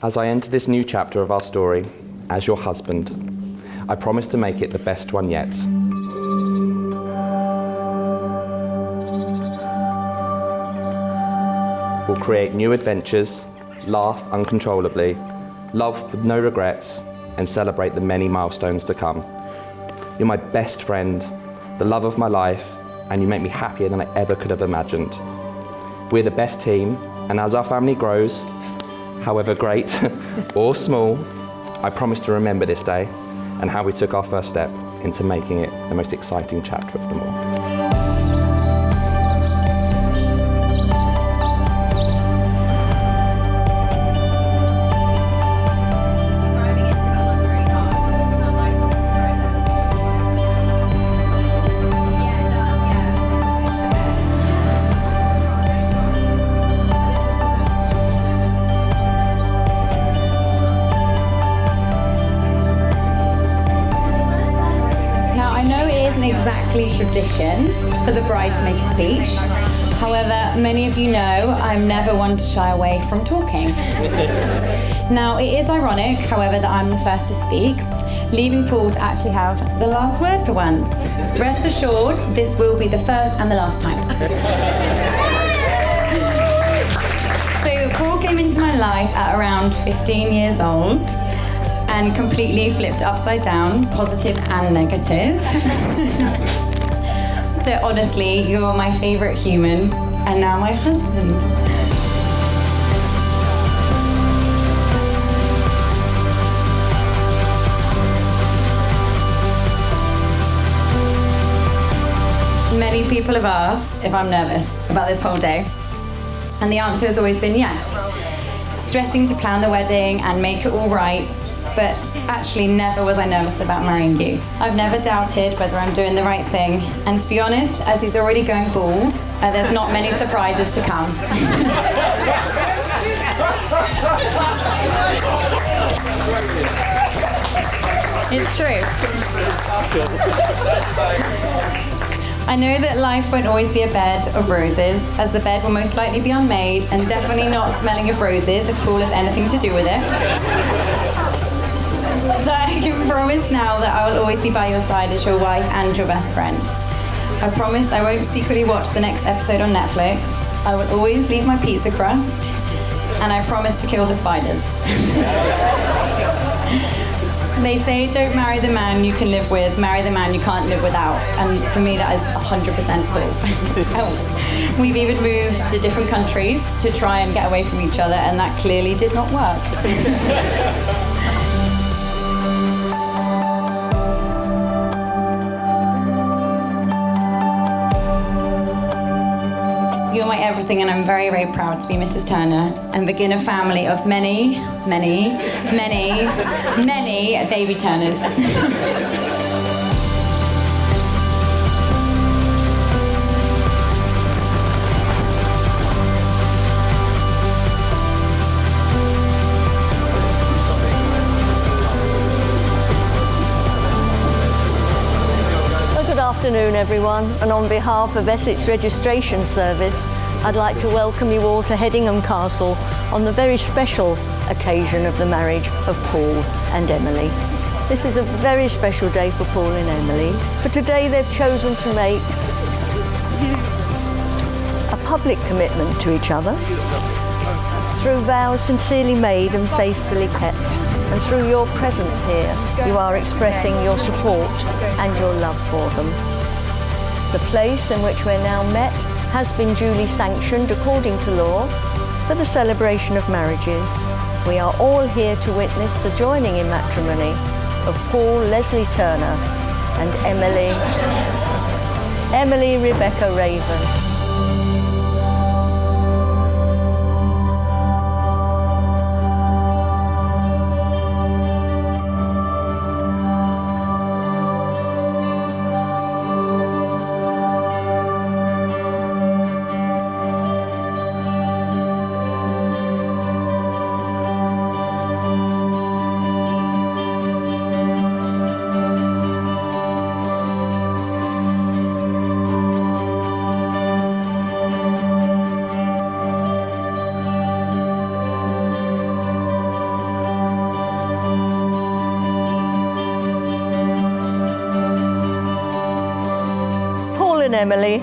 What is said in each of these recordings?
As I enter this new chapter of our story, as your husband, I promise to make it the best one yet. We'll create new adventures, laugh uncontrollably, love with no regrets, and celebrate the many milestones to come. You're my best friend, the love of my life, and you make me happier than I ever could have imagined. We're the best team, and as our family grows, however great or small, I promise to remember this day and how we took our first step into making it the most exciting chapter of them all. Exactly tradition for the bride to make a speech. However, many of you know I'm never one to shy away from talking. Now, it is ironic, however, that I'm the first to speak, leaving Paul to actually have the last word for once. Rest assured, this will be the first and the last time. So, Paul came into my life at around 15 years old and completely flipped upside down, positive and negative. That honestly, you're my favourite human and now my husband. Many people have asked if I'm nervous about this whole day, and the answer has always been yes. Stressing to plan the wedding and make it all right, but actually never was I nervous about marrying you. I've never doubted whether I'm doing the right thing, and to be honest, as he's already going bald, there's not many surprises to come. It's true. I know that life won't always be a bed of roses, as the bed will most likely be unmade and definitely not smelling of roses if Paul has anything to do with it. But I can promise now that I will always be by your side as your wife and your best friend. I promise I won't secretly watch the next episode on Netflix. I will always leave my pizza crust, and I promise to kill the spiders. They say don't marry the man you can live with, marry the man you can't live without. And for me that is 100% Paul. We've even moved to different countries to try and get away from each other, and that clearly did not work. You're my everything, and I'm very, very proud to be Mrs. Turner and begin a family of many, many, many, many baby Turners. Good afternoon everyone, and on behalf of Essex Registration Service, I'd like to welcome you all to Hedingham Castle on the very special occasion of the marriage of Paul and Emily. This is a very special day for Paul and Emily, for today they've chosen to make a public commitment to each other through vows sincerely made and faithfully kept. And through your presence here, you are expressing your support and your love for them. The place in which we're now met has been duly sanctioned according to law for the celebration of marriages. We are all here to witness the joining in matrimony of Paul Leslie Turner and Emily Rebecca Raven. Emily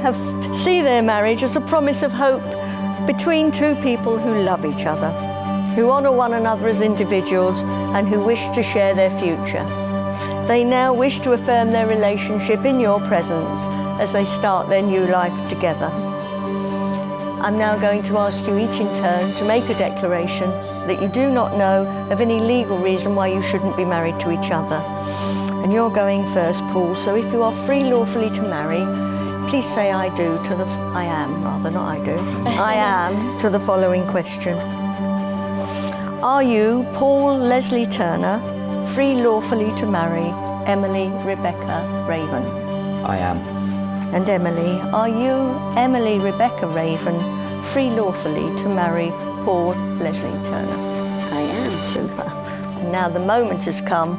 see their marriage as a promise of hope between two people who love each other, who honour one another as individuals and who wish to share their future. They now wish to affirm their relationship in your presence as they start their new life together. I'm now going to ask you each in turn to make a declaration that you do not know of any legal reason why you shouldn't be married to each other. And you're going first, Paul, so if you are free lawfully to marry, please say I do to the, I am, rather, not I do. I am to the following question. Are you, Paul Leslie Turner, free lawfully to marry Emily Rebecca Raven? I am. And Emily, are you, Emily Rebecca Raven, free lawfully to marry Paul Leslie Turner? I am. Super. And now the moment has come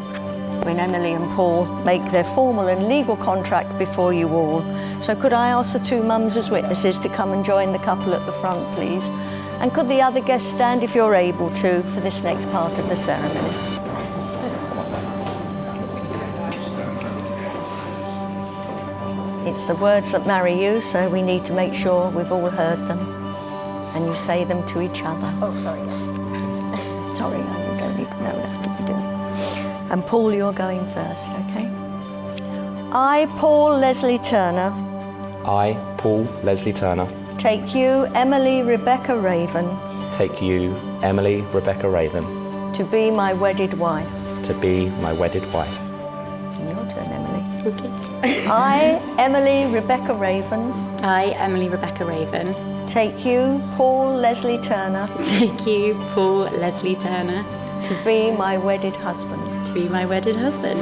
when Emily and Paul make their formal and legal contract before you all. So could I ask the two mums as witnesses to come and join the couple at the front, please? And could the other guests stand if you're able to for this next part of the ceremony? It's the words that marry you, so we need to make sure we've all heard them. And you say them to each other. Oh, sorry. Sorry, no, you don't need to know that. We do. And Paul, you're going first, okay? I, Paul Leslie Turner, I, Paul Leslie Turner, take you, Emily Rebecca Raven, take you, Emily Rebecca Raven, to be my wedded wife. to be my wedded wife. Your turn, Emily. Okay. I, Emily Rebecca Raven, I, Emily Rebecca Raven, take you, Paul Leslie Turner, take you, Paul Leslie Turner, to be my wedded husband. to be my wedded husband.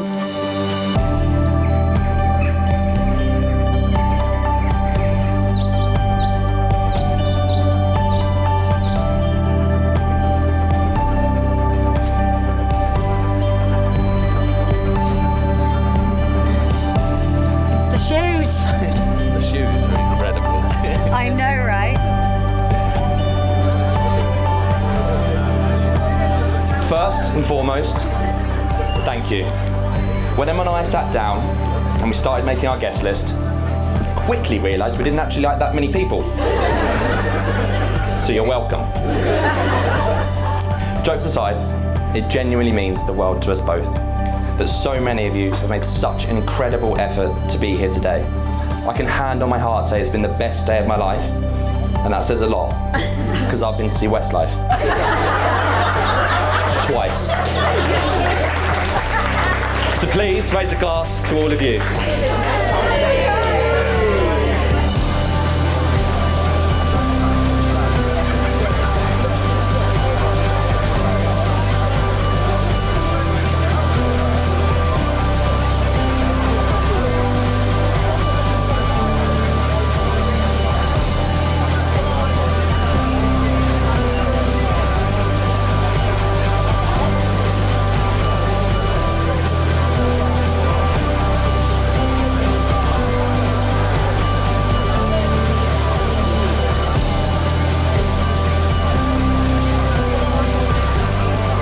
The shoes. The shoes are incredible. I know, right? First and foremost, thank you. When Emma and I sat down and we started making our guest list, we quickly realised we didn't actually like that many people. So you're welcome. Jokes aside, it genuinely means the world to us both that so many of you have made such an incredible effort to be here today. I can hand on my heart say it's been the best day of my life, and that says a lot, because I've been to see Westlife. Twice. So please raise a glass to all of you.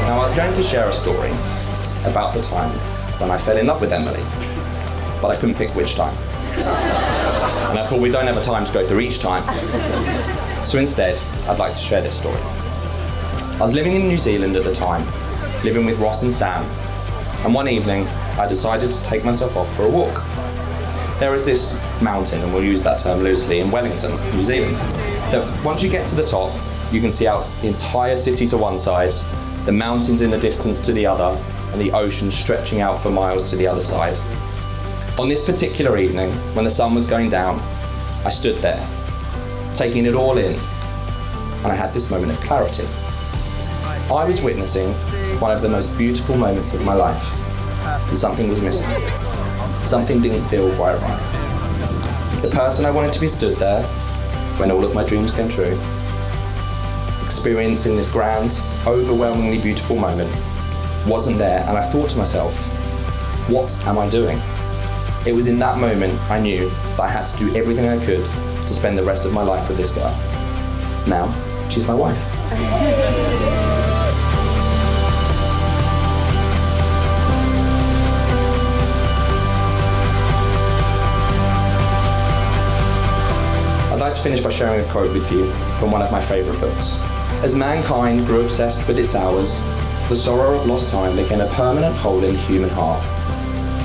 I was going to share a story about the time when I fell in love with Emily, but I couldn't pick which time. And I thought we don't have a time to go through each time. So instead, I'd like to share this story. I was living in New Zealand at the time, living with Ross and Sam, and one evening I decided to take myself off for a walk. There is this mountain, and we'll use that term loosely, in Wellington, New Zealand, that once you get to the top, you can see out the entire city to one side, the mountains in the distance to the other, and the ocean stretching out for miles to the other side. On this particular evening, when the sun was going down, I stood there, taking it all in, and I had this moment of clarity. I was witnessing one of the most beautiful moments of my life, and something was missing. Something didn't feel quite right. The person I wanted to be stood there when all of my dreams came true, experiencing this grand, overwhelmingly beautiful moment, wasn't there, and I thought to myself, what am I doing? It was in that moment I knew that I had to do everything I could to spend the rest of my life with this girl. Now, she's my wife. finish by sharing a quote with you from one of my favourite books. As mankind grew obsessed with its hours, the sorrow of lost time became a permanent hole in the human heart.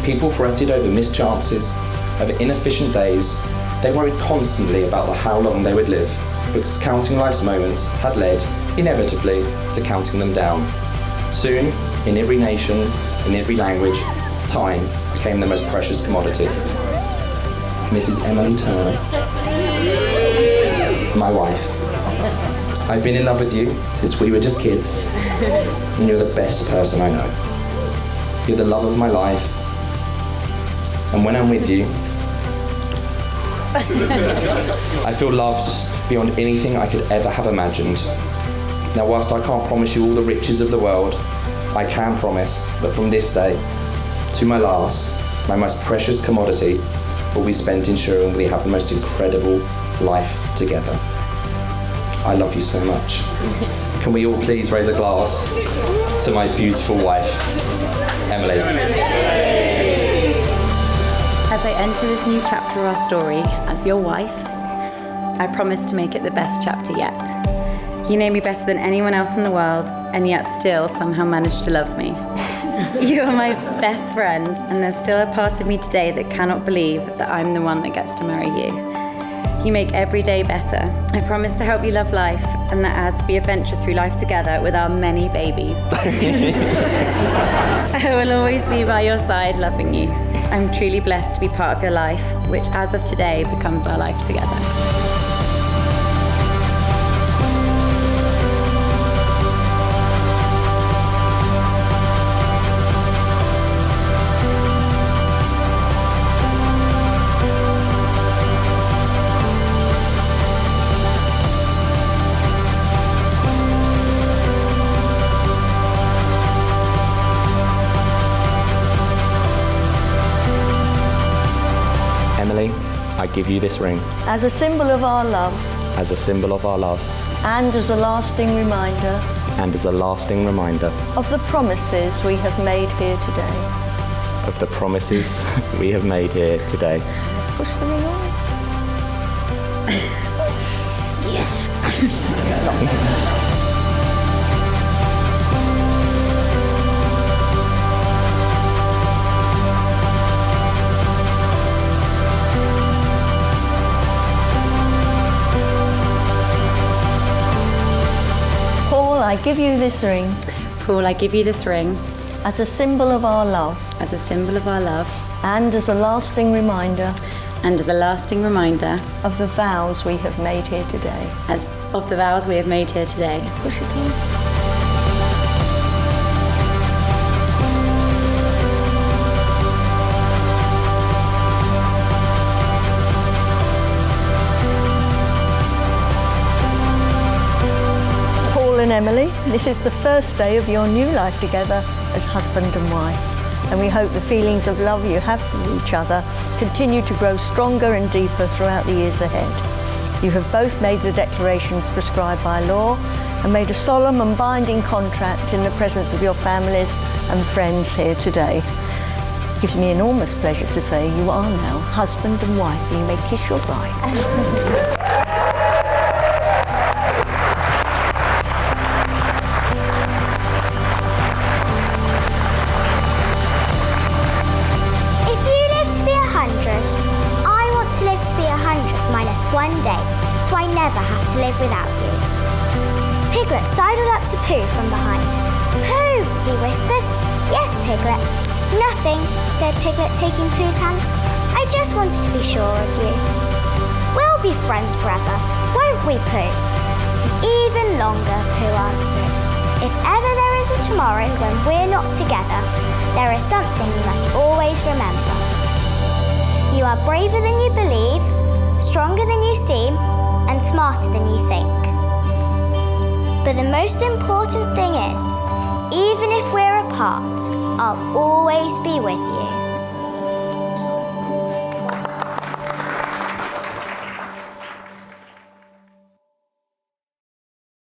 People fretted over missed chances, over inefficient days. They worried constantly about how long they would live, because counting life's moments had led, inevitably, to counting them down. Soon, in every nation, in every language, time became the most precious commodity. Mrs. Emily Turner, my wife. I've been in love with you since we were just kids, and you're the best person I know. You're the love of my life, and when I'm with you, I feel loved beyond anything I could ever have imagined. Now, whilst I can't promise you all the riches of the world, I can promise that from this day to my last, my most precious commodity will be spent ensuring we have the most incredible life together. I love you so much. Can we all please raise a glass to my beautiful wife, Emily? As I enter this new chapter of our story as your wife, I promise to make it the best chapter yet. You know me better than anyone else in the world, and yet still somehow manage to love me. You are my best friend, and there's still a part of me today that cannot believe that I'm the one that gets to marry you. You make every day better. I promise to help you love life, and that as we adventure through life together with our many babies, I will always be by your side loving you. I'm truly blessed to be part of your life, which as of today becomes our life together. Emily, I give you this ring As a symbol of our love as a symbol of our love and as a lasting reminder and as a lasting reminder of the promises we have made here today. of the promises we have made here today. Let's push the ring on. Paul, I give you this ring Paul, I give you this ring as a symbol of our love as a symbol of our love and as a lasting reminder and as a lasting reminder of the vows we have made here today. of the vows we have made here today. Push it in. Paul and Emily, this is the first day of your new life together as husband and wife, and we hope the feelings of love you have for each other continue to grow stronger and deeper throughout the years ahead. You have both made the declarations prescribed by law and made a solemn and binding contract in the presence of your families and friends here today. It gives me enormous pleasure to say you are now husband and wife, and you may kiss your brides. One day, so I never have to live without you. Piglet sidled up to Pooh from behind. Pooh, he whispered. Yes, Piglet. Nothing, said Piglet, taking Pooh's hand. I just wanted to be sure of you. We'll be friends forever, won't we, Pooh? Even longer, Pooh answered. If ever there is a tomorrow when we're not together, there is something you must always remember. You are braver than you believe, stronger than you seem, and smarter than you think. But the most important thing is, even if we're apart, I'll always be with you.